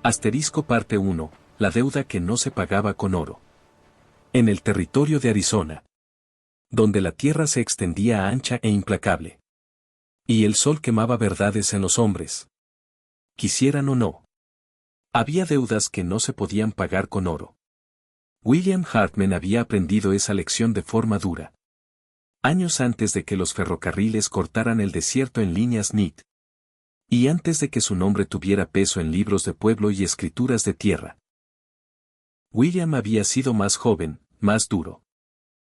Asterisco parte 1. La deuda que no se pagaba con oro. En el territorio de Arizona, donde la tierra se extendía ancha e implacable, y el sol quemaba verdades en los hombres, quisieran o no, había deudas que no se podían pagar con oro. William Hartman había aprendido esa lección de forma dura. Años antes de que los ferrocarriles cortaran el desierto en líneas NIT. Y antes de que su nombre tuviera peso en libros de pueblo y escrituras de tierra. William había sido más joven, más duro.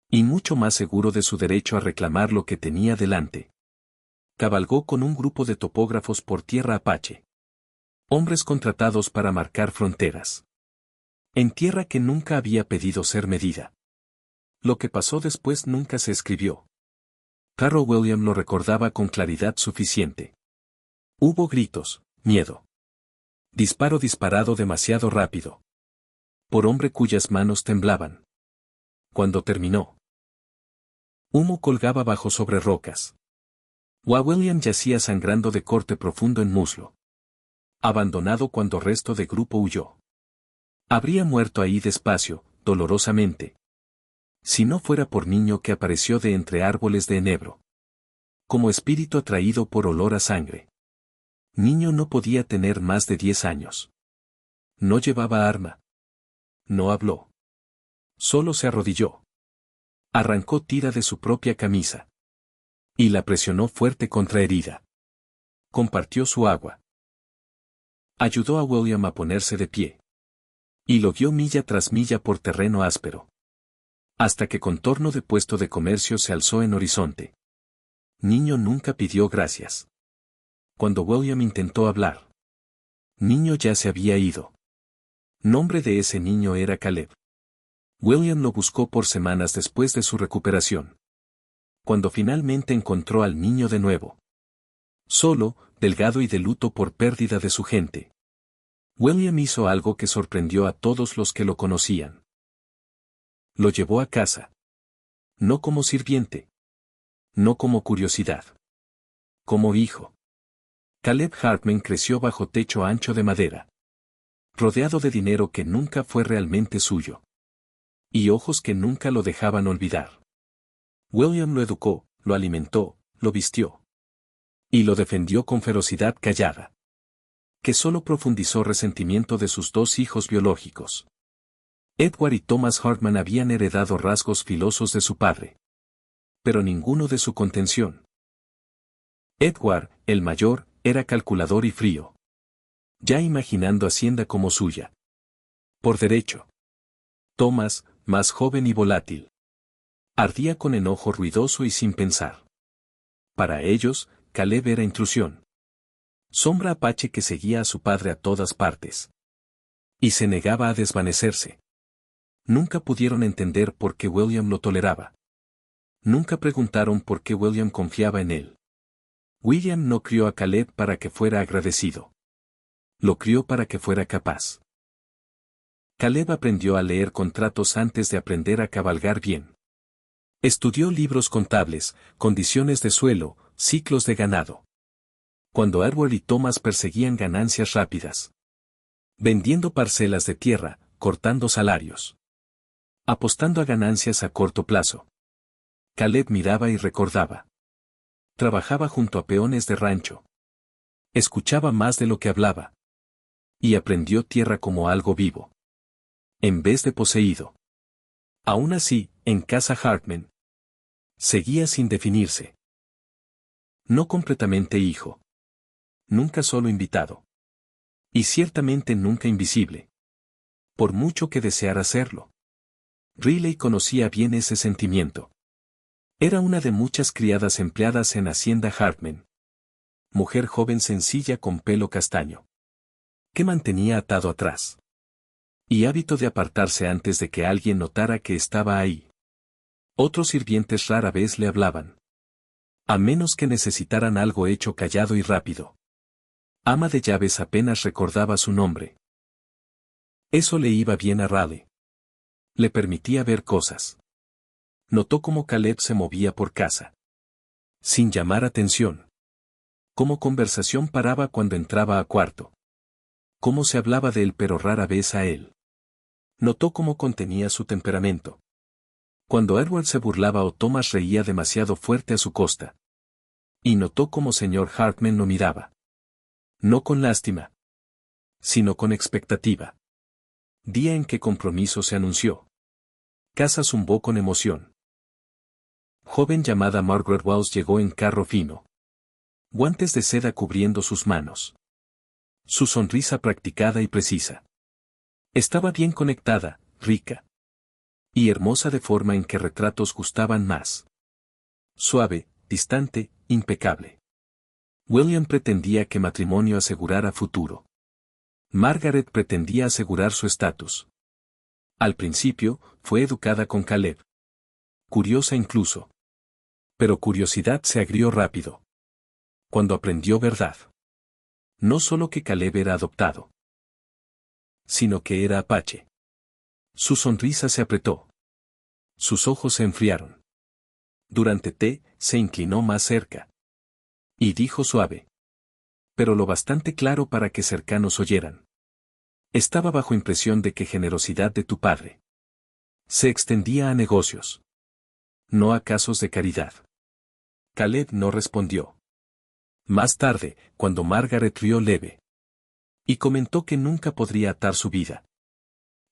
Y mucho más seguro de su derecho a reclamar lo que tenía delante. Cabalgó con un grupo de topógrafos por tierra apache. Hombres contratados para marcar fronteras. En tierra que nunca había pedido ser medida. Lo que pasó después nunca se escribió. Pero William lo recordaba con claridad suficiente. Hubo gritos, miedo. Disparo disparado demasiado rápido. Por hombre cuyas manos temblaban. Cuando terminó. Humo colgaba bajo sobre rocas. William yacía sangrando de corte profundo en muslo. Abandonado cuando resto de grupo huyó. Habría muerto ahí despacio, dolorosamente. Si no fuera por niño que apareció de entre árboles de enebro. Como espíritu atraído por olor a sangre. Niño no podía tener más de 10 años. No llevaba arma. No habló. Solo se arrodilló. Arrancó tira de su propia camisa. Y la presionó fuerte contra herida. Compartió su agua. Ayudó a William a ponerse de pie. Y lo guió milla tras milla por terreno áspero. Hasta que contorno de puesto de comercio se alzó en horizonte. Niño nunca pidió gracias. Cuando William intentó hablar. Niño ya se había ido. Nombre de ese niño era Caleb. William lo buscó por semanas después de su recuperación. Cuando finalmente encontró al niño de nuevo. Solo, delgado y de luto por pérdida de su gente. William hizo algo que sorprendió a todos los que lo conocían. Lo llevó a casa. No como sirviente. No como curiosidad. Como hijo. Caleb Hartman creció bajo techo ancho de madera. Rodeado de dinero que nunca fue realmente suyo. Y ojos que nunca lo dejaban olvidar. William lo educó, lo alimentó, lo vistió. Y lo defendió con ferocidad callada. Que solo profundizó resentimiento de sus dos hijos biológicos. Edward y Thomas Hartman habían heredado rasgos filosos de su padre. Pero ninguno de su contención. Edward, el mayor, era calculador y frío. Ya imaginando Hacienda como suya. Por derecho. Thomas, más joven y volátil. Ardía con enojo ruidoso y sin pensar. Para ellos, Caleb era intrusión. Sombra apache que seguía a su padre a todas partes. Y se negaba a desvanecerse. Nunca pudieron entender por qué William lo toleraba. Nunca preguntaron por qué William confiaba en él. William no crió a Caleb para que fuera agradecido. Lo crió para que fuera capaz. Caleb aprendió a leer contratos antes de aprender a cabalgar bien. Estudió libros contables, condiciones de suelo, ciclos de ganado. Cuando Edward y Thomas perseguían ganancias rápidas. Vendiendo parcelas de tierra, cortando salarios. Apostando a ganancias a corto plazo. Caleb miraba y recordaba. Trabajaba junto a peones de rancho. Escuchaba más de lo que hablaba. Y aprendió tierra como algo vivo. En vez de poseído. Aún así, en casa Hartman. Seguía sin definirse. No completamente hijo. Nunca solo invitado. Y ciertamente nunca invisible. Por mucho que deseara serlo. Riley conocía bien ese sentimiento. Era una de muchas criadas empleadas en Hacienda Hartman. Mujer joven sencilla con pelo castaño. Que mantenía atado atrás. Y hábito de apartarse antes de que alguien notara que estaba ahí. Otros sirvientes rara vez le hablaban. A menos que necesitaran algo hecho callado y rápido. Ama de llaves apenas recordaba su nombre. Eso le iba bien a Raleigh. Le permitía ver cosas. Notó cómo Caleb se movía por casa. Sin llamar atención. Cómo conversación paraba cuando entraba a cuarto. Cómo se hablaba de él pero rara vez a él. Notó cómo contenía su temperamento. Cuando Edward se burlaba o Thomas reía demasiado fuerte a su costa. Y notó cómo señor Hartman lo miraba. No con lástima, sino con expectativa. Día en que compromiso se anunció. Casa zumbó con emoción. Joven llamada Margaret Wells llegó en carro fino. Guantes de seda cubriendo sus manos. Su sonrisa practicada y precisa. Estaba bien conectada, rica. Y hermosa de forma en que retratos gustaban más. Suave, distante, impecable. William pretendía que matrimonio asegurara futuro. Margaret pretendía asegurar su estatus. Al principio, fue educada con Caleb. Curiosa incluso. Pero curiosidad se agrió rápido. Cuando aprendió verdad. No solo que Caleb era adoptado, sino que era apache. Su sonrisa se apretó. Sus ojos se enfriaron. Durante té, se inclinó más cerca. Y dijo suave. Pero lo bastante claro para que cercanos oyeran. Estaba bajo impresión de que generosidad de tu padre se extendía a negocios, no a casos de caridad. Caleb no respondió. Más tarde, cuando Margaret rió leve. Y comentó que nunca podría atar su vida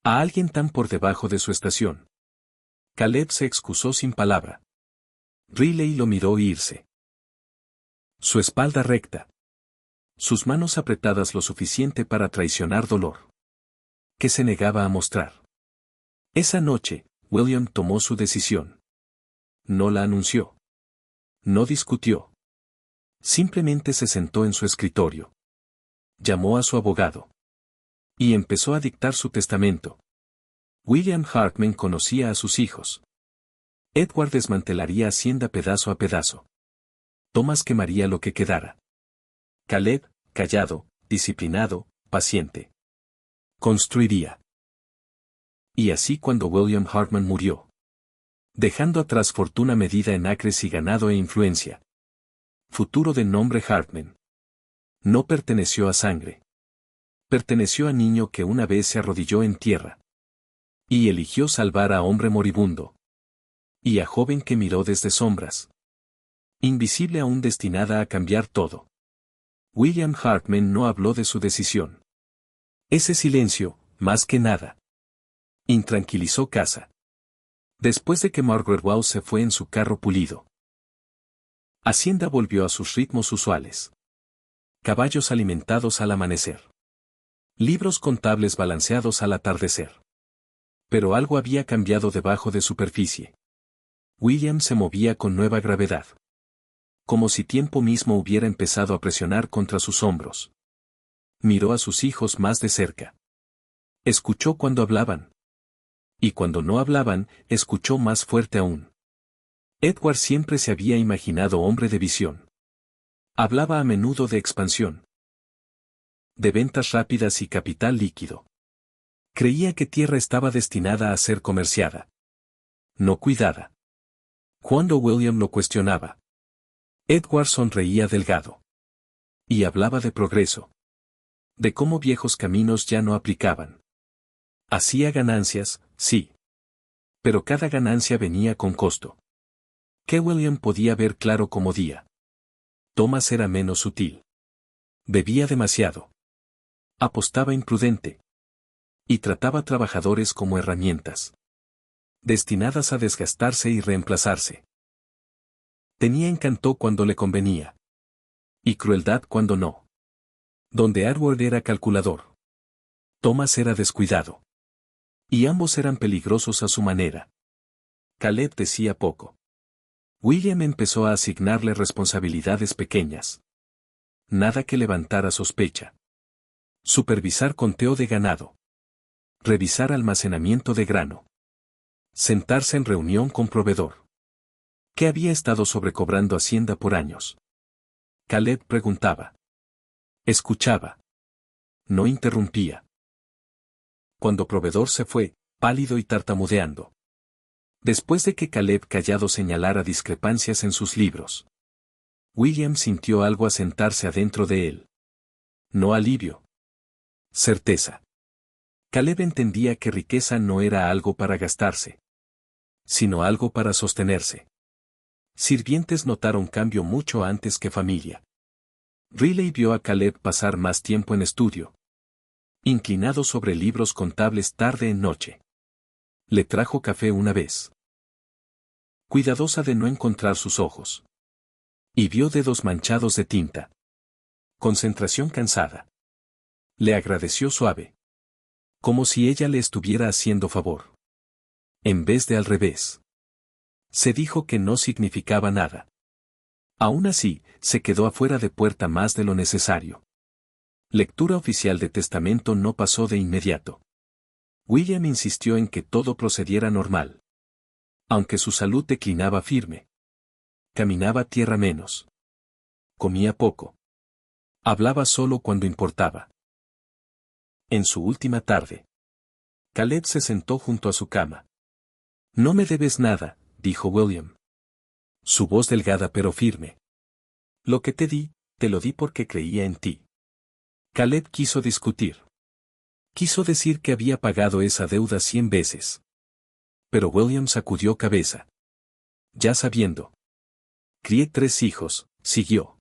a alguien tan por debajo de su estación. Caleb se excusó sin palabra. Riley lo miró irse. Su espalda recta. Sus manos apretadas lo suficiente para traicionar dolor. Que se negaba a mostrar. Esa noche, William tomó su decisión. No la anunció. No discutió. Simplemente se sentó en su escritorio. Llamó a su abogado. Y empezó a dictar su testamento. William Hartman conocía a sus hijos. Edward desmantelaría Hacienda pedazo a pedazo. Thomas quemaría lo que quedara. Caleb, callado, disciplinado, paciente. Construiría. Y así cuando William Hartman murió. Dejando atrás fortuna medida en acres y ganado e influencia. Futuro del nombre Hartman. No perteneció a sangre. Perteneció a niño que una vez se arrodilló en tierra. Y eligió salvar a hombre moribundo. Y a joven que miró desde sombras. Invisible aún destinada a cambiar todo. William Hartman no habló de su decisión. Ese silencio, más que nada, intranquilizó casa. Después de que Margaret Wells se fue en su carro pulido. Hacienda volvió a sus ritmos usuales. Caballos alimentados al amanecer. Libros contables balanceados al atardecer. Pero algo había cambiado debajo de superficie. William se movía con nueva gravedad. Como si tiempo mismo hubiera empezado a presionar contra sus hombros. Miró a sus hijos más de cerca. Escuchó cuando hablaban. Y cuando no hablaban, escuchó más fuerte aún. Edward siempre se había imaginado hombre de visión. Hablaba a menudo de expansión. De ventas rápidas y capital líquido. Creía que tierra estaba destinada a ser comerciada. No cuidada. Cuando William lo cuestionaba, Edward sonreía delgado. Y hablaba de progreso. De cómo viejos caminos ya no aplicaban. Hacía ganancias, sí. Pero cada ganancia venía con costo. Que William podía ver claro como día. Thomas era menos sutil. Bebía demasiado. Apostaba imprudente. Y trataba trabajadores como herramientas. Destinadas a desgastarse y reemplazarse. Tenía encanto cuando le convenía. Y crueldad cuando no. Donde Edward era calculador. Thomas era descuidado. Y ambos eran peligrosos a su manera. Caleb decía poco. William empezó a asignarle responsabilidades pequeñas. Nada que levantara sospecha. Supervisar conteo de ganado. Revisar almacenamiento de grano. Sentarse en reunión con proveedor. ¿Qué había estado sobrecobrando Hacienda por años? Caleb preguntaba. Escuchaba. No interrumpía. Cuando proveedor se fue, pálido y tartamudeando. Después de que Caleb callado señalara discrepancias en sus libros. William sintió algo asentarse adentro de él. No alivio. Certeza. Caleb entendía que riqueza no era algo para gastarse, sino algo para sostenerse. Sirvientes notaron cambio mucho antes que familia. Riley vio a Caleb pasar más tiempo en estudio, inclinado sobre libros contables tarde en noche. Le trajo café una vez, cuidadosa de no encontrar sus ojos. Y vio dedos manchados de tinta. Concentración cansada. Le agradeció suave, como si ella le estuviera haciendo favor, en vez de al revés. Se dijo que no significaba nada. Aún así, se quedó afuera de puerta más de lo necesario. Lectura oficial de testamento no pasó de inmediato. William insistió en que todo procediera normal. Aunque su salud declinaba firme. Caminaba tierra menos. Comía poco. Hablaba solo cuando importaba. En su última tarde, Caleb se sentó junto a su cama. No me debes nada, dijo William. Su voz delgada pero firme. Lo que te di, te lo di porque creía en ti. Caleb quiso discutir. Quiso decir que había pagado esa deuda 100 veces. Pero William sacudió cabeza. Ya sabiendo. Crié 3 hijos, siguió.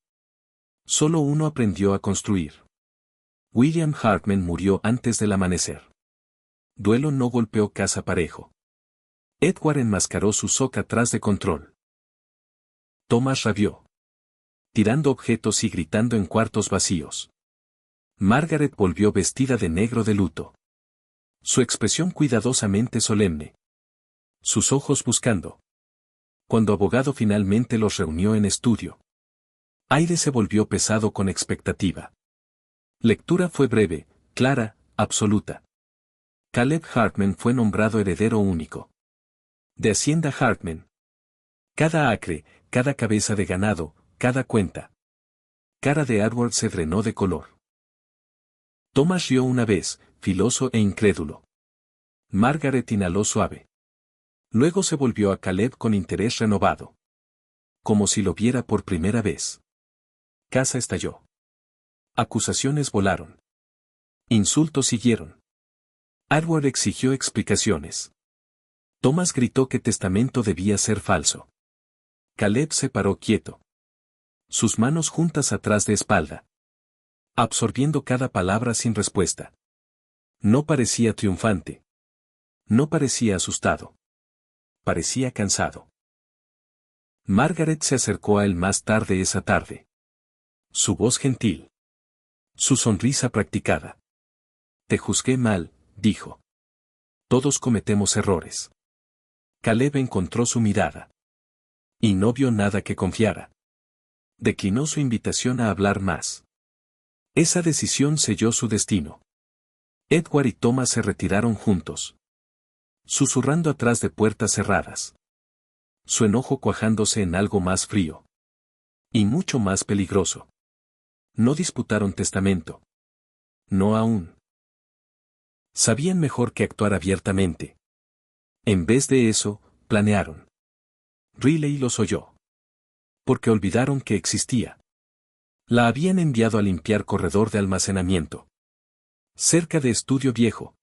Solo uno aprendió a construir. William Hartman murió antes del amanecer. Duelo no golpeó casa parejo. Edward enmascaró su soca atrás de control. Thomas rabió, tirando objetos y gritando en cuartos vacíos. Margaret volvió vestida de negro de luto. Su expresión cuidadosamente solemne. Sus ojos buscando. Cuando abogado finalmente los reunió en estudio. Aire se volvió pesado con expectativa. Lectura fue breve, clara, absoluta. Caleb Hartman fue nombrado heredero único. De Hacienda Hartman. Cada acre, cada cabeza de ganado, cada cuenta. Cara de Edward se drenó de color. Thomas rió una vez, filoso e incrédulo. Margaret inhaló suave. Luego se volvió a Caleb con interés renovado. Como si lo viera por primera vez. Casa estalló. Acusaciones volaron. Insultos siguieron. Edward exigió explicaciones. Thomas gritó que testamento debía ser falso. Caleb se paró quieto. Sus manos juntas atrás de espalda. Absorbiendo cada palabra sin respuesta. No parecía triunfante. No parecía asustado. Parecía cansado. Margaret se acercó a él más tarde esa tarde. Su voz gentil. Su sonrisa practicada. Te juzgué mal, dijo. Todos cometemos errores. Caleb encontró su mirada. Y no vio nada que confiara. Declinó su invitación a hablar más. Esa decisión selló su destino. Edward y Thomas se retiraron juntos. Susurrando atrás de puertas cerradas. Su enojo cuajándose en algo más frío. Y mucho más peligroso. No disputaron testamento. No aún. Sabían mejor que actuar abiertamente. En vez de eso, planearon. Riley los oyó. Porque olvidaron que existía. La habían enviado a limpiar corredor de almacenamiento. Cerca de estudio viejo.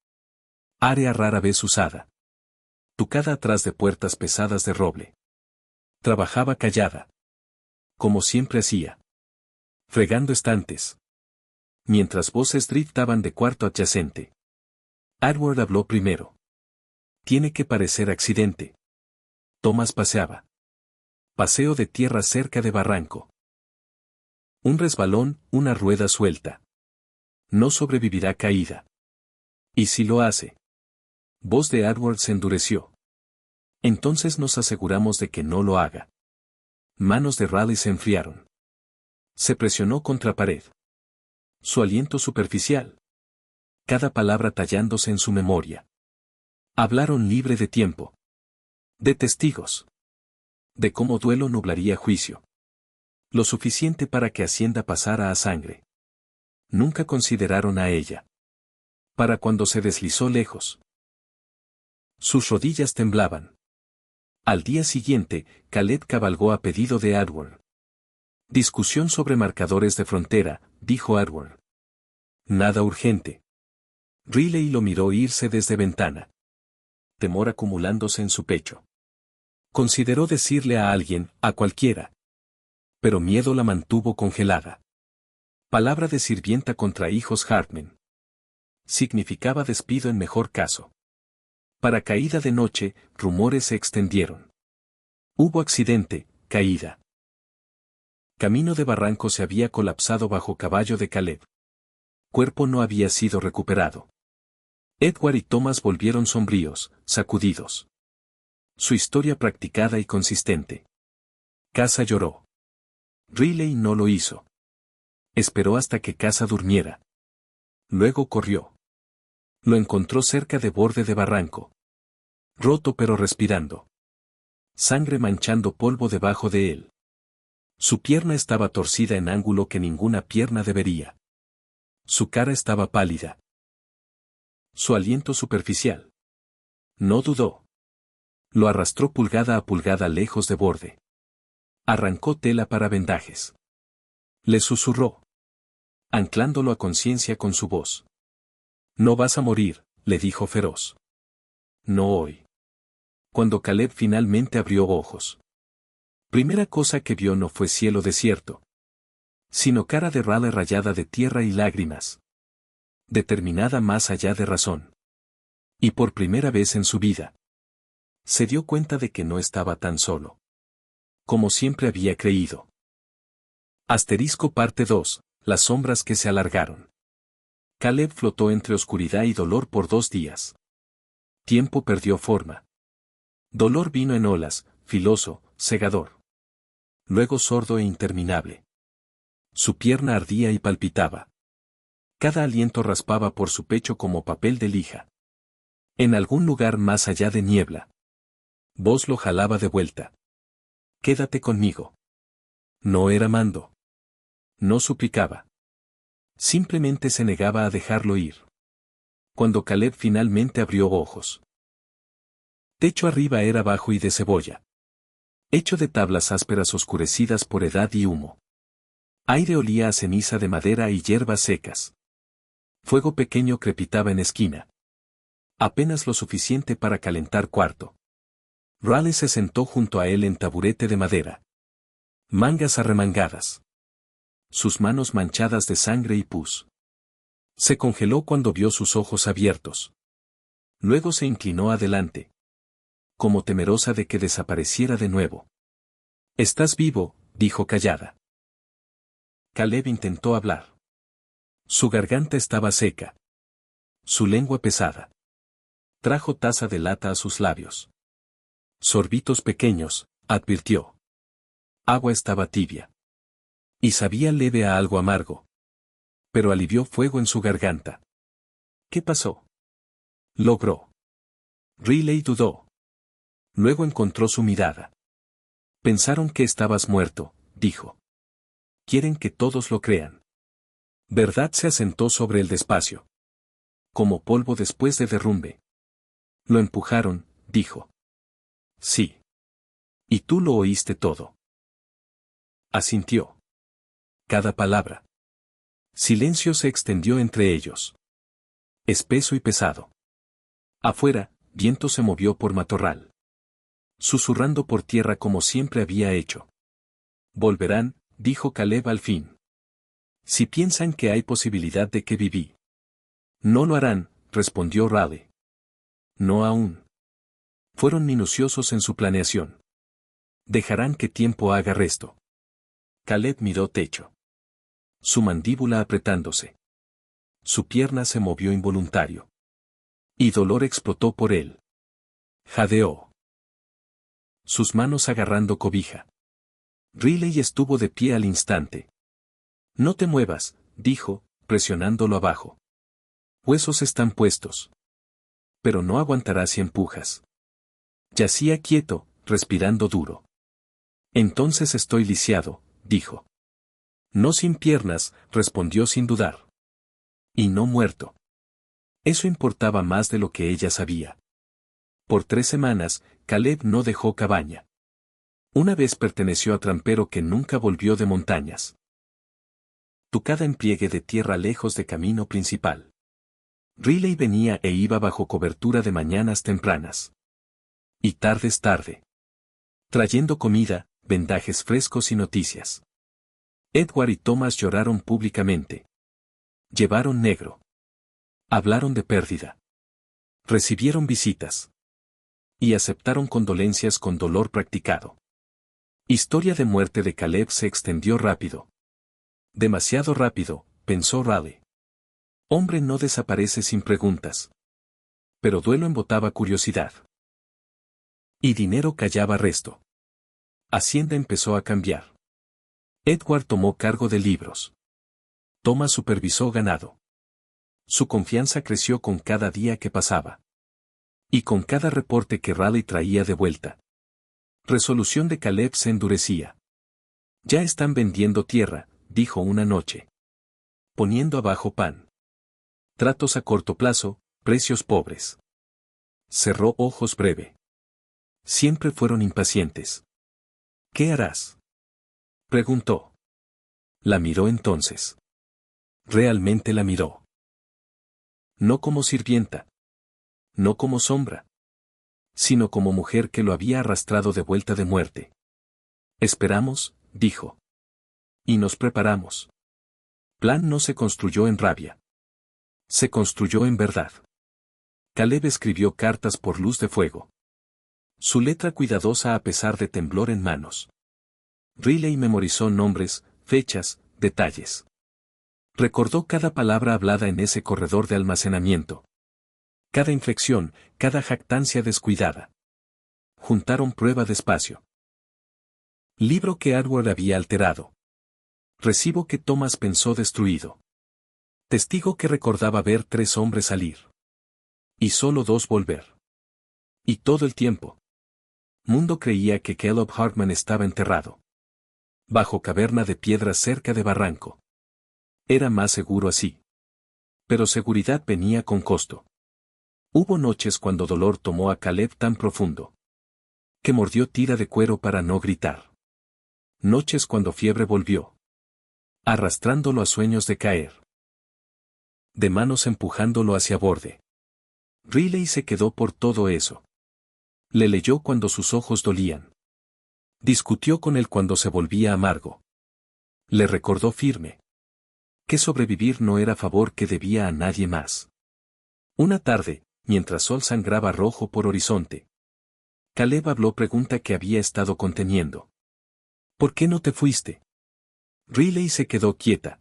Área rara vez usada. Tucada atrás de puertas pesadas de roble. Trabajaba callada. Como siempre hacía. Fregando estantes. Mientras voces driftaban de cuarto adyacente. Edward habló primero. Tiene que parecer accidente. Thomas paseaba. Paseo de tierra cerca de barranco. Un resbalón, una rueda suelta. No sobrevivirá caída. ¿Y si lo hace? Voz de Edward se endureció. Entonces nos aseguramos de que no lo haga. Manos de Raleigh se enfriaron. Se presionó contra pared. Su aliento superficial. Cada palabra tallándose en su memoria. Hablaron libre de tiempo. De testigos. De cómo duelo nublaría juicio. Lo suficiente para que Hacienda pasara a sangre. Nunca consideraron a ella. Para cuando se deslizó lejos. Sus rodillas temblaban. Al día siguiente, Caleb cabalgó a pedido de Edward. Discusión sobre marcadores de frontera, dijo Edward. Nada urgente. Riley lo miró irse desde ventana. Temor acumulándose en su pecho. Consideró decirle a alguien, a cualquiera. Pero miedo la mantuvo congelada. Palabra de sirvienta contra hijos Hartman. Significaba despido en mejor caso. Para caída de noche, rumores se extendieron. Hubo accidente, caída. Camino de Barranco se había colapsado bajo caballo de Caleb. Cuerpo no había sido recuperado. Edward y Thomas volvieron sombríos, sacudidos. Su historia practicada y consistente. Casa lloró. Riley no lo hizo. Esperó hasta que Casa durmiera. Luego corrió. Lo encontró cerca de borde de barranco. Roto pero respirando. Sangre manchando polvo debajo de él. Su pierna estaba torcida en ángulo que ninguna pierna debería. Su cara estaba pálida. Su aliento superficial. No dudó. Lo arrastró pulgada a pulgada lejos de borde. Arrancó tela para vendajes. Le susurró. Anclándolo a conciencia con su voz. No vas a morir, le dijo feroz. No hoy. Cuando Caleb finalmente abrió ojos. Primera cosa que vio no fue cielo desierto. Sino cara de Raleigh rayada de tierra y lágrimas. Determinada más allá de razón. Y por primera vez en su vida. Se dio cuenta de que no estaba tan solo. Como siempre había creído. Asterisco parte 2, las sombras que se alargaron. Caleb flotó entre oscuridad y dolor por 2 días. Tiempo perdió forma. Dolor vino en olas, filoso, cegador. Luego sordo e interminable. Su pierna ardía y palpitaba. Cada aliento raspaba por su pecho como papel de lija. En algún lugar más allá de niebla. Voz lo jalaba de vuelta. Quédate conmigo. No era mando. No suplicaba. Simplemente se negaba a dejarlo ir. Cuando Caleb finalmente abrió ojos. Techo arriba era bajo y de cebolla. Hecho de tablas ásperas oscurecidas por edad y humo. Aire olía a ceniza de madera y hierbas secas. Fuego pequeño crepitaba en esquina. Apenas lo suficiente para calentar cuarto. Raleigh se sentó junto a él en taburete de madera. Mangas arremangadas. Sus manos manchadas de sangre y pus. Se congeló cuando vio sus ojos abiertos. Luego se inclinó adelante. Como temerosa de que desapareciera de nuevo. «Estás vivo», dijo callada. Caleb intentó hablar. Su garganta estaba seca. Su lengua pesada. Trajo taza de lata a sus labios. Sorbitos pequeños, advirtió. Agua estaba tibia. Y sabía leve a algo amargo. Pero alivió fuego en su garganta. ¿Qué pasó? Logró. Riley dudó. Luego encontró su mirada. Pensaron que estabas muerto, dijo. Quieren que todos lo crean. Verdad se asentó sobre el despacio. Como polvo después de derrumbe. Lo empujaron, dijo. Sí. Y tú lo oíste todo. Asintió. Cada palabra. Silencio se extendió entre ellos. Espeso y pesado. Afuera, viento se movió por matorral. Susurrando por tierra como siempre había hecho. Volverán, dijo Caleb al fin. Si piensan que hay posibilidad de que viví. No lo harán, respondió Raleigh. No aún. Fueron minuciosos en su planeación. Dejarán que tiempo haga resto. Caleb miró techo. Su mandíbula apretándose. Su pierna se movió involuntario. Y dolor explotó por él. Jadeó. Sus manos agarrando cobija. Riley estuvo de pie al instante. No te muevas, dijo, presionándolo abajo. Huesos están puestos. Pero no aguantarás si empujas. Yacía quieto, respirando duro. Entonces estoy lisiado, dijo. No sin piernas, respondió sin dudar. Y no muerto. Eso importaba más de lo que ella sabía. Por 3 semanas, Caleb no dejó cabaña. Una vez perteneció a trampero que nunca volvió de montañas. Tucada en pliegue de tierra lejos de camino principal. Riley venía e iba bajo cobertura de mañanas tempranas. Y tardes tarde. Trayendo comida, vendajes frescos y noticias. Edward y Thomas lloraron públicamente. Llevaron negro. Hablaron de pérdida. Recibieron visitas. Y aceptaron condolencias con dolor practicado. Historia de muerte de Caleb se extendió rápido. Demasiado rápido, pensó Raleigh. Hombre no desaparece sin preguntas. Pero duelo embotaba curiosidad. Y dinero callaba resto. Hacienda empezó a cambiar. Edward tomó cargo de libros. Thomas supervisó ganado. Su confianza creció con cada día que pasaba. Y con cada reporte que Raleigh traía de vuelta. Resolución de Caleb se endurecía. Ya están vendiendo tierra, dijo una noche. Poniendo abajo pan. Tratos a corto plazo, precios pobres. Cerró ojos breve. Siempre fueron impacientes. ¿Qué harás? Preguntó. La miró entonces. Realmente la miró. No como sirvienta. No como sombra. Sino como mujer que lo había arrastrado de vuelta de muerte. Esperamos, dijo. Y nos preparamos. Plan no se construyó en rabia. Se construyó en verdad. Caleb escribió cartas por luz de fuego. Su letra cuidadosa a pesar de temblor en manos. Riley memorizó nombres, fechas, detalles. Recordó cada palabra hablada en ese corredor de almacenamiento. Cada inflexión, cada jactancia descuidada. Juntaron prueba despacio. Libro que Edward había alterado. Recibo que Thomas pensó destruido. Testigo que recordaba ver 3 hombres salir. Y solo 2 volver. Y todo el tiempo. Mundo creía que Caleb Hartman estaba enterrado. Bajo caverna de piedra cerca de barranco. Era más seguro así. Pero seguridad venía con costo. Hubo noches cuando dolor tomó a Caleb tan profundo. Que mordió tira de cuero para no gritar. Noches cuando fiebre volvió. Arrastrándolo a sueños de caer. De manos empujándolo hacia borde. Riley se quedó por todo eso. Le leyó cuando sus ojos dolían. Discutió con él cuando se volvía amargo. Le recordó firme. Que sobrevivir no era favor que debía a nadie más. Una tarde, mientras sol sangraba rojo por horizonte. Caleb habló pregunta que había estado conteniendo. ¿Por qué no te fuiste? Riley se quedó quieta.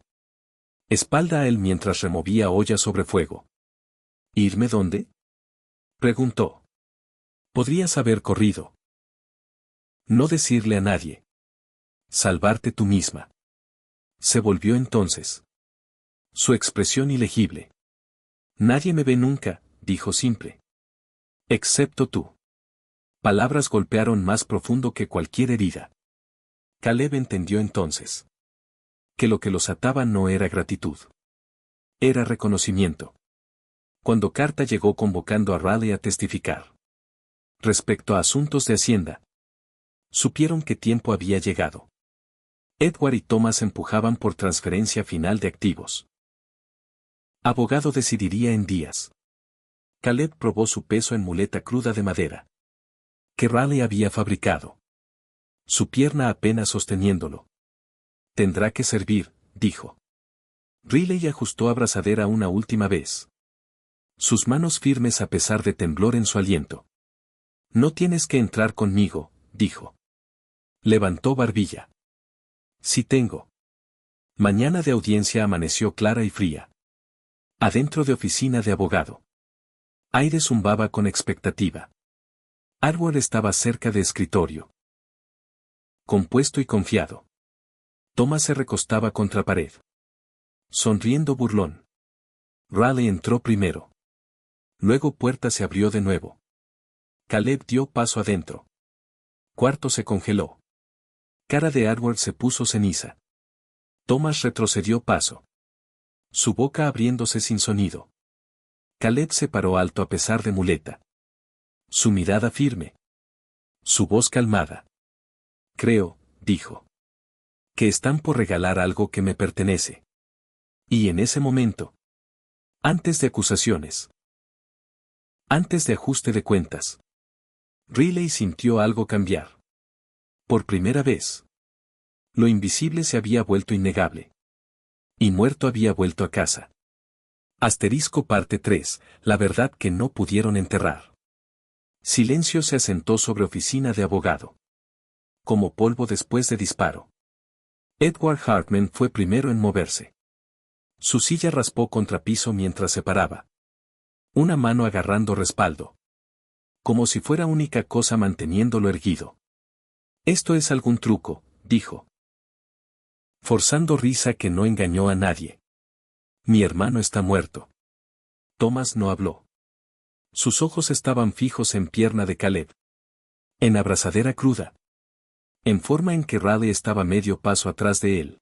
Espalda a él mientras removía olla sobre fuego. ¿Irme dónde? Preguntó. Podrías haber corrido. No decirle a nadie. Salvarte tú misma. Se volvió entonces. Su expresión ilegible. Nadie me ve nunca, dijo simple. Excepto tú. Palabras golpearon más profundo que cualquier herida. Caleb entendió entonces. Que lo que los ataba no era gratitud. Era reconocimiento. Cuando carta llegó convocando a Raleigh a testificar. Respecto a asuntos de Hacienda. Supieron qué tiempo había llegado. Edward y Thomas empujaban por transferencia final de activos. Abogado decidiría en días. Caleb probó su peso en muleta cruda de madera. Que Raleigh había fabricado. Su pierna apenas sosteniéndolo. Tendrá que servir, dijo. Riley ajustó abrazadera una última vez. Sus manos firmes a pesar de temblor en su aliento. No tienes que entrar conmigo, dijo. Levantó barbilla. Sí tengo. Mañana de audiencia amaneció clara y fría. Adentro de oficina de abogado. Aire zumbaba con expectativa. Edward estaba cerca de escritorio. Compuesto y confiado. Thomas se recostaba contra pared. Sonriendo burlón. Raleigh entró primero. Luego puerta se abrió de nuevo. Caleb dio paso adentro. Cuarto se congeló. Cara de Edward se puso ceniza. Thomas retrocedió paso. Su boca abriéndose sin sonido. Caleb se paró alto a pesar de muleta. Su mirada firme. Su voz calmada. Creo, dijo. Que están por regalar algo que me pertenece. Y en ese momento. Antes de acusaciones. Antes de ajuste de cuentas. Riley sintió algo cambiar. Por primera vez. Lo invisible se había vuelto innegable. Y muerto había vuelto a casa. Asterisco parte 3, la verdad que no pudieron enterrar. Silencio se asentó sobre oficina de abogado. Como polvo después de disparo. Edward Hartman fue primero en moverse. Su silla raspó contra piso mientras se paraba. Una mano agarrando respaldo. Como si fuera única cosa manteniéndolo erguido. Esto es algún truco, dijo. Forzando risa que no engañó a nadie. Mi hermano está muerto. Thomas no habló. Sus ojos estaban fijos en pierna de Caleb. En abrazadera cruda. En forma en que Raleigh estaba medio paso atrás de él.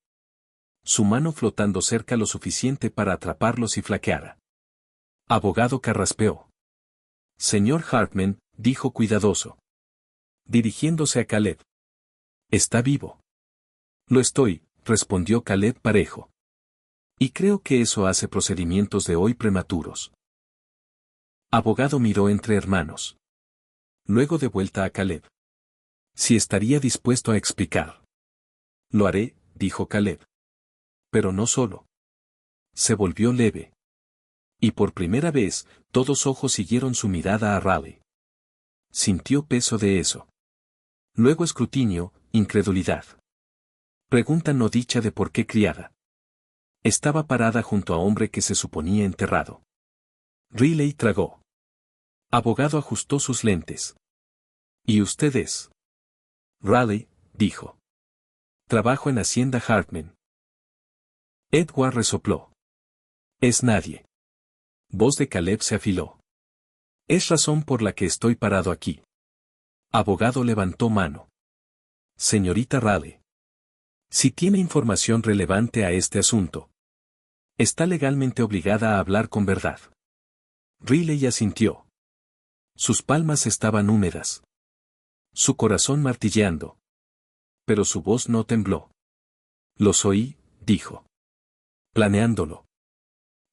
Su mano flotando cerca lo suficiente para atraparlo si flaqueara. Abogado carraspeó. Señor Hartman, dijo cuidadoso. Dirigiéndose a Caleb. ¿Está vivo? Lo estoy, respondió Caleb parejo. Y creo que eso hace procedimientos de hoy prematuros. Abogado miró entre hermanos. Luego de vuelta a Caleb. Si estaría dispuesto a explicar. Lo haré, dijo Caleb. Pero no solo. Se volvió leve. Y por primera vez, todos ojos siguieron su mirada a Raleigh. Sintió peso de eso. Luego escrutinio, incredulidad. Pregunta no dicha de por qué criada. Estaba parada junto a hombre que se suponía enterrado. Riley tragó. Abogado ajustó sus lentes. ¿Y usted es? Raleigh, dijo. Trabajo en Hacienda Hartman. Edward resopló. Es nadie. Voz de Caleb se afiló. Es razón por la que estoy parado aquí. Abogado levantó mano. Señorita Raleigh. Si tiene información relevante a este asunto. Está legalmente obligada a hablar con verdad. Riley asintió. Sus palmas estaban húmedas. Su corazón martilleando. Pero su voz no tembló. Los oí, dijo. Planeándolo.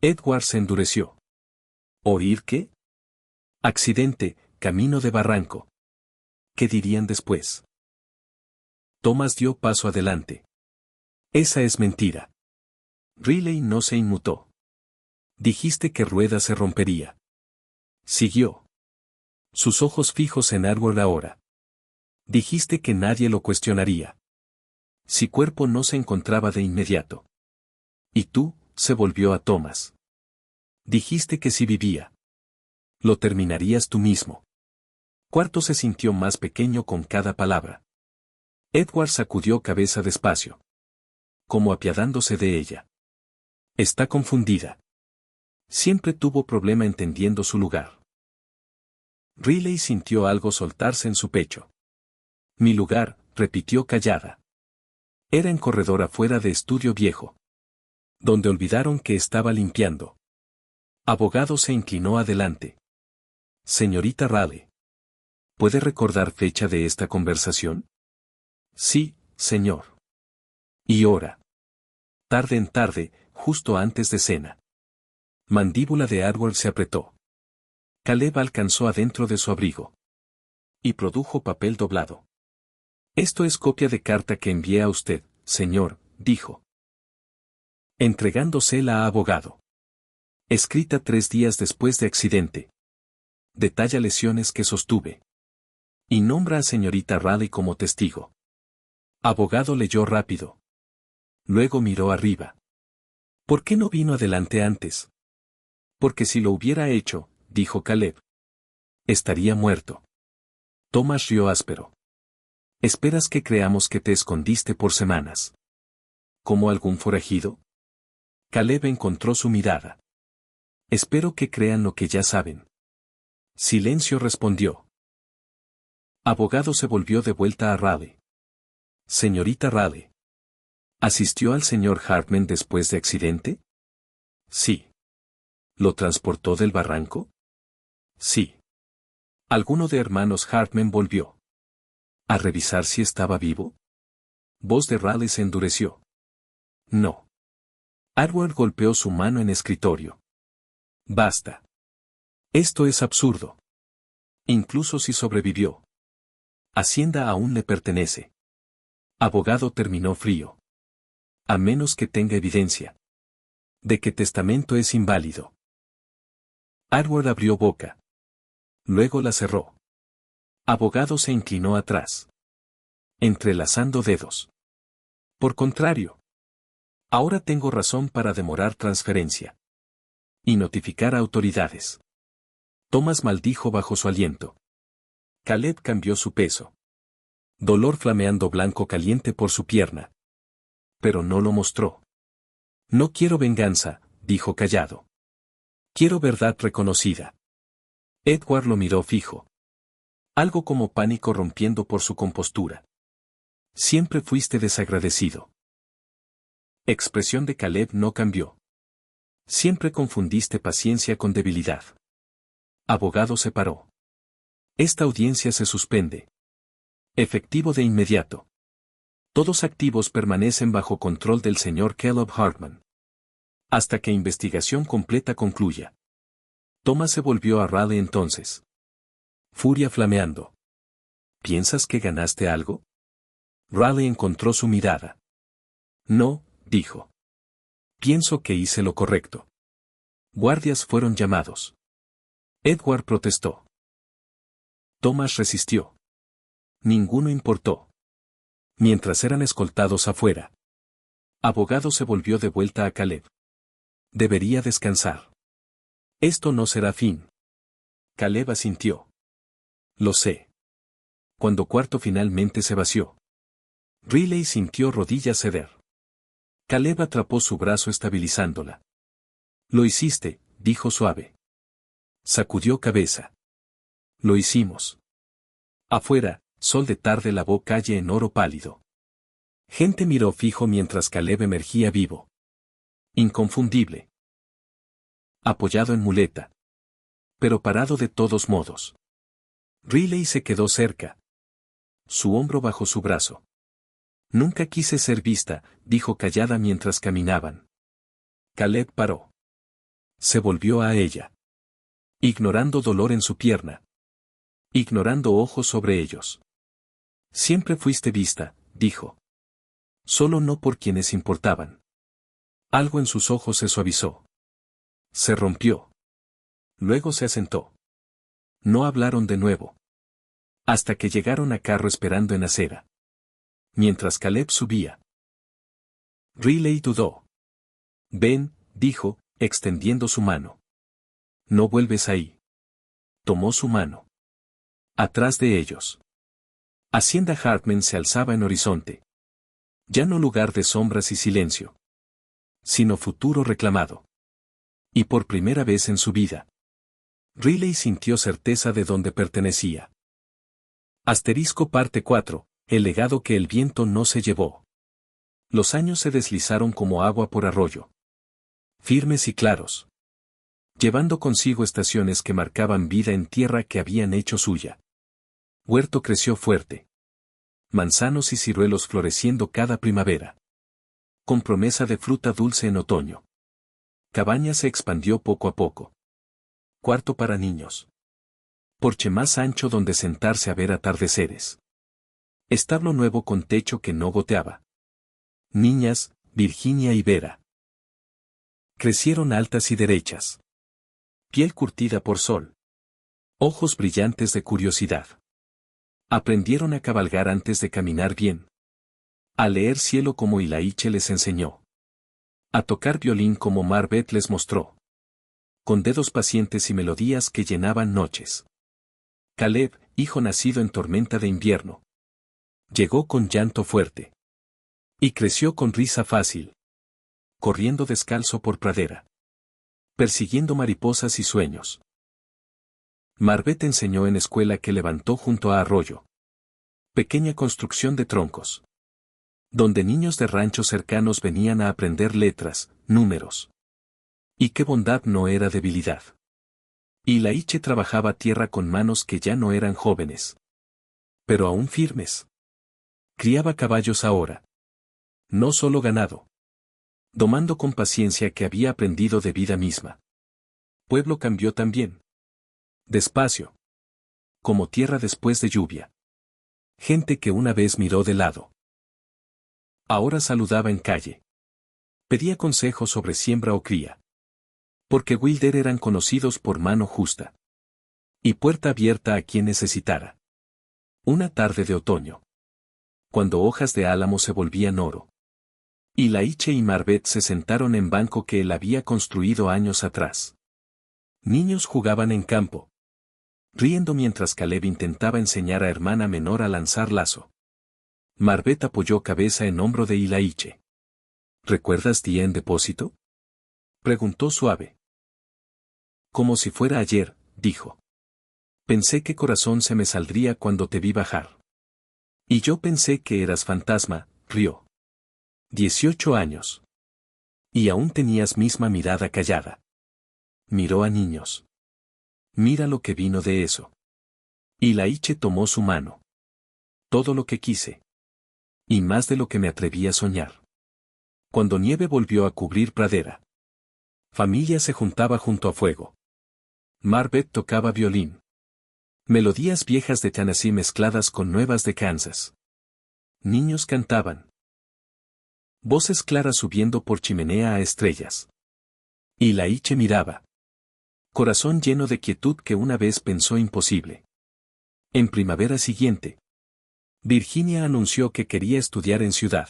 Edward se endureció. ¿Oír qué? Accidente, camino de barranco. ¿Qué dirían después? Thomas dio paso adelante. Esa es mentira. Riley no se inmutó. Dijiste que Rueda se rompería. Siguió. Sus ojos fijos en Edward ahora. Dijiste que nadie lo cuestionaría. Si cuerpo no se encontraba de inmediato. Y tú, se volvió a Thomas. Dijiste que si vivía. Lo terminarías tú mismo. Cuarto se sintió más pequeño con cada palabra. Edward sacudió cabeza despacio. Como apiadándose de ella. Está confundida. Siempre tuvo problema entendiendo su lugar. Riley sintió algo soltarse en su pecho. Mi lugar, repitió callada. Era en corredor afuera de estudio viejo. Donde olvidaron que estaba limpiando. Abogado se inclinó adelante. Señorita Raleigh. ¿Puede recordar fecha de esta conversación? Sí, señor. ¿Y hora? Tarde en tarde, justo antes de cena. Mandíbula de Edward se apretó. Caleb alcanzó adentro de su abrigo. Y produjo papel doblado. Esto es copia de carta que envié a usted, señor, dijo. Entregándosela a abogado. Escrita 3 días después de accidente. Detalla lesiones que sostuve. Y nombra a señorita Raleigh como testigo. Abogado leyó rápido. Luego miró arriba. ¿Por qué no vino adelante antes? Porque si lo hubiera hecho, dijo Caleb. Estaría muerto. Thomas rió áspero. ¿Esperas que creamos que te escondiste por semanas? ¿Como algún forajido? Caleb encontró su mirada. Espero que crean lo que ya saben. Silencio respondió. Abogado se volvió de vuelta a Raleigh. Señorita Raleigh. ¿Asistió al señor Hartman después de accidente? Sí. ¿Lo transportó del barranco? Sí. ¿Alguno de hermanos Hartman volvió a revisar si estaba vivo? Voz de Raleigh se endureció. No. Edward golpeó su mano en escritorio. Basta. Esto es absurdo. Incluso si sobrevivió. Hacienda aún le pertenece. Abogado terminó frío. A menos que tenga evidencia de que testamento es inválido. Edward abrió boca. Luego la cerró. Abogado se inclinó atrás, entrelazando dedos. Por contrario. Ahora tengo razón para demorar transferencia. Y notificar a autoridades. Thomas maldijo bajo su aliento. Caleb cambió su peso. Dolor flameando blanco caliente por su pierna. Pero no lo mostró. No quiero venganza, dijo callado. Quiero verdad reconocida. Edward lo miró fijo. Algo como pánico rompiendo por su compostura. Siempre fuiste desagradecido. Expresión de Caleb no cambió. Siempre confundiste paciencia con debilidad. Abogado se paró. Esta audiencia se suspende. Efectivo de inmediato. Todos activos permanecen bajo control del señor Caleb Hartman. Hasta que investigación completa concluya. Thomas se volvió a Raleigh entonces. Furia flameando. ¿Piensas que ganaste algo? Raleigh encontró su mirada. No, dijo. Pienso que hice lo correcto. Guardias fueron llamados. Edward protestó. Thomas resistió. Ninguno importó. Mientras eran escoltados afuera. Abogado se volvió de vuelta a Caleb. Debería descansar. Esto no será fin. Caleb asintió. Lo sé. Cuando cuarto finalmente se vació. Riley sintió rodillas ceder. Caleb atrapó su brazo estabilizándola. Lo hiciste, dijo suave. Sacudió cabeza. Lo hicimos. Afuera, sol de tarde lavó calle en oro pálido. Gente miró fijo mientras Caleb emergía vivo. Inconfundible. Apoyado en muleta. Pero parado de todos modos. Riley se quedó cerca. Su hombro bajo su brazo. Nunca quise ser vista, dijo callada mientras caminaban. Caleb paró. Se volvió a ella. Ignorando dolor en su pierna. Ignorando ojos sobre ellos. Siempre fuiste vista, dijo. Solo no por quienes importaban. Algo en sus ojos se suavizó. Se rompió. Luego se asentó. No hablaron de nuevo. Hasta que llegaron a carro esperando en acera. Mientras Caleb subía. Riley dudó. Ven, dijo, extendiendo su mano. No vuelves ahí. Tomó su mano. Atrás de ellos. Hacienda Hartman se alzaba en horizonte. Ya no lugar de sombras y silencio. Sino futuro reclamado. Y por primera vez en su vida. Riley sintió certeza de dónde pertenecía. Asterisco parte 4. El legado que el viento no se llevó. Los años se deslizaron como agua por arroyo. Firmes y claros. Llevando consigo estaciones que marcaban vida en tierra que habían hecho suya. Huerto creció fuerte. Manzanos y ciruelos floreciendo cada primavera. Con promesa de fruta dulce en otoño. Cabaña se expandió poco a poco. Cuarto para niños. Porche más ancho donde sentarse a ver atardeceres. Establo nuevo con techo que no goteaba. Niñas, Virginia y Vera. Crecieron altas y derechas. Piel curtida por sol. Ojos brillantes de curiosidad. Aprendieron a cabalgar antes de caminar bien. A leer cielo como Ilaiche les enseñó. A tocar violín como Marbet les mostró. Con dedos pacientes y melodías que llenaban noches. Caleb, hijo nacido en tormenta de invierno. Llegó con llanto fuerte. Y creció con risa fácil. Corriendo descalzo por pradera. Persiguiendo mariposas y sueños. Marbet enseñó en escuela que levantó junto a arroyo. Pequeña construcción de troncos. Donde niños de ranchos cercanos venían a aprender letras, números. Y qué bondad no era debilidad. Y Ilaiche trabajaba tierra con manos que ya no eran jóvenes. Pero aún firmes. Criaba caballos ahora. No solo ganado. Domando con paciencia que había aprendido de vida misma. pueblo cambió también. Despacio. Como tierra después de lluvia. Gente que una vez miró de lado. Ahora saludaba en calle. Pedía consejos sobre siembra o cría. Porque Wilder eran conocidos por mano justa. Y puerta abierta a quien necesitara. Una tarde de otoño. Cuando hojas de álamo se volvían oro. Y Laiche y Marbet se sentaron en banco que él había construido años atrás. Niños jugaban en campo. Riendo mientras Caleb intentaba enseñar a hermana menor a lanzar lazo. Marbet apoyó cabeza en hombro de Ilaiche. ¿Recuerdas día en depósito? Preguntó suave. Como si fuera ayer, dijo. Pensé que corazón se me saldría cuando te vi bajar. Y yo pensé que eras fantasma, rió. 18 años. Y aún tenías misma mirada callada. Miró a niños. Mira lo que vino de eso. Y Laiche tomó su mano. Todo lo que quise. Y más de lo que me atreví a soñar. Cuando nieve volvió a cubrir pradera. Familia se juntaba junto a fuego. Marbet tocaba violín. Melodías viejas de Tennessee mezcladas con nuevas de Kansas. Niños cantaban. Voces claras subiendo por chimenea a estrellas. Y Laiche miraba. Corazón lleno de quietud que una vez pensó imposible. En primavera siguiente, Virginia anunció que quería estudiar en ciudad.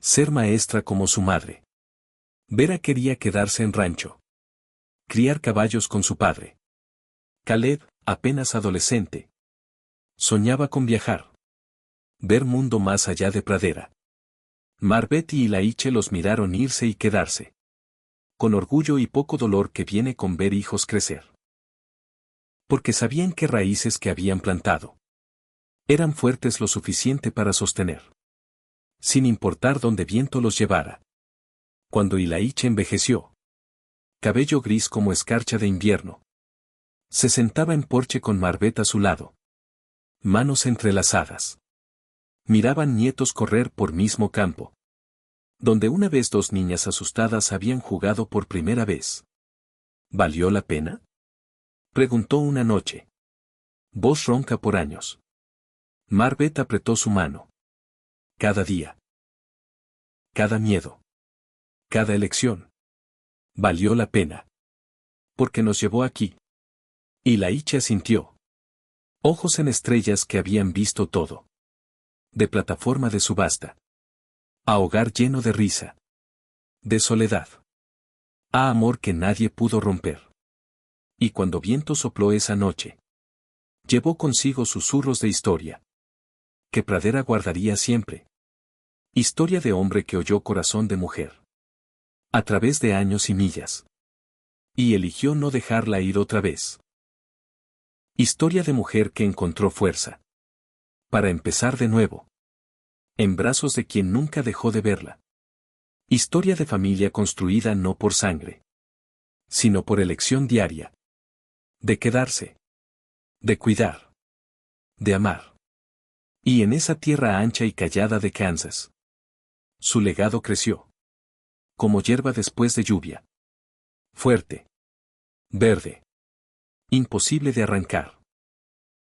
Ser maestra como su madre. Vera quería quedarse en rancho. Criar caballos con su padre. Caleb, apenas adolescente. Soñaba con viajar. Ver mundo más allá de pradera. Marbet y Laiche los miraron irse y quedarse. Con orgullo y poco dolor que viene con ver hijos crecer. Porque sabían qué raíces que habían plantado. Eran fuertes lo suficiente para sostener. Sin importar dónde viento los llevara. Cuando Ilaiche envejeció. Cabello gris como escarcha de invierno. Se sentaba en porche con Marbet a su lado. Manos entrelazadas. Miraban nietos correr por mismo campo. Donde una vez dos niñas asustadas habían jugado por primera vez. ¿Valió la pena? Preguntó una noche. Voz ronca por años. Marbet apretó su mano. Cada día. Cada miedo. Cada elección. Valió la pena. Porque nos llevó aquí. Y Laiche asintió. Ojos en estrellas que habían visto todo. De plataforma de subasta. A hogar lleno de risa. De soledad. A amor que nadie pudo romper. Y cuando viento sopló esa noche. Llevó consigo susurros de historia. Que pradera guardaría siempre. Historia de hombre que oyó corazón de mujer. A través de años y millas. Y eligió no dejarla ir otra vez. Historia de mujer que encontró fuerza. Para empezar de nuevo. En brazos de quien nunca dejó de verla. Historia de familia construida no por sangre. Sino por elección diaria. De quedarse. De cuidar. De amar. Y en esa tierra ancha y callada de Kansas. Su legado creció. Como hierba después de lluvia. Fuerte. Verde. Imposible de arrancar.